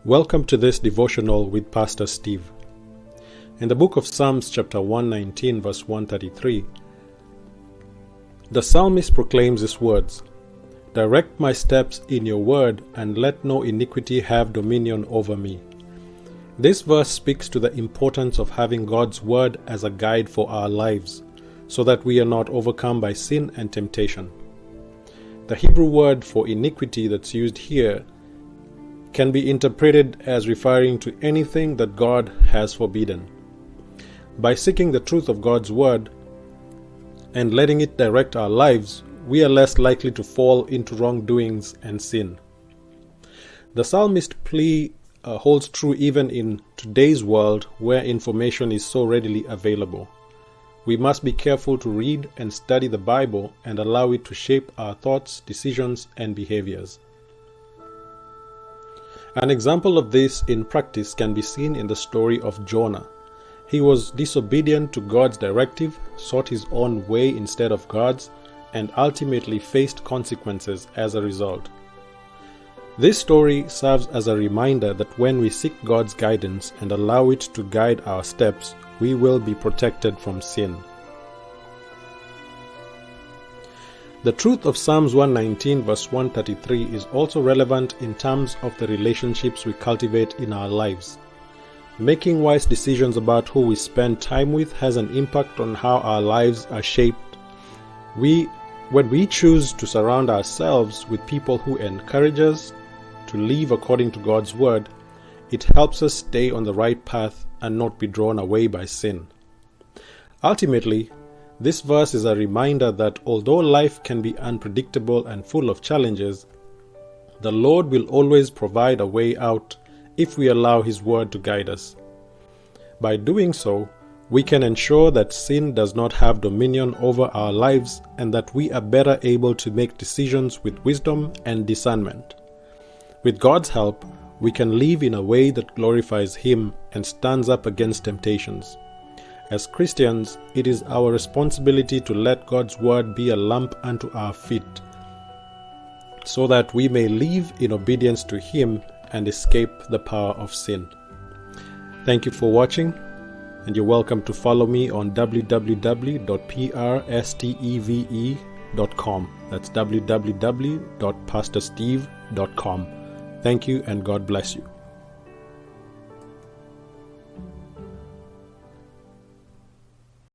Welcome to this devotional with Pastor Steve. In the book of Psalms chapter 119 verse 133, the psalmist proclaims these words, "Direct my steps in your word, and let no iniquity have dominion over me." This verse speaks to the importance of having God's word as a guide for our lives, so that we are not overcome by sin and temptation. The Hebrew word for iniquity that's used here can be interpreted as referring to anything that God has forbidden. By seeking the truth of God's word and letting it direct our lives, we are less likely to fall into wrongdoings and sin. The psalmist's plea holds true even in today's world where information is so readily available. We must be careful to read and study the Bible and allow it to shape our thoughts, decisions, and behaviors. An example of this in practice can be seen in the story of Jonah. He was disobedient to God's directive, sought his own way instead of God's, and ultimately faced consequences as a result. This story serves as a reminder that when we seek God's guidance and allow it to guide our steps, we will be protected from sin. The truth of Psalms 119 verse 133 is also relevant in terms of the relationships we cultivate in our lives. Making wise decisions about who we spend time with has an impact on how our lives are shaped. When we choose to surround ourselves with people who encourage us to live according to God's word, it helps us stay on the right path and not be drawn away by sin. Ultimately, this verse is a reminder that although life can be unpredictable and full of challenges, the Lord will always provide a way out if we allow His word to guide us. By doing so, we can ensure that sin does not have dominion over our lives and that we are better able to make decisions with wisdom and discernment. With God's help, we can live in a way that glorifies Him and stands up against temptations. As Christians, it is our responsibility to let God's word be a lamp unto our feet, so that we may live in obedience to Him and escape the power of sin. Thank you for watching, and you're welcome to follow me on www.prsteve.com. That's www.pastorsteve.com. Thank you, and God bless you.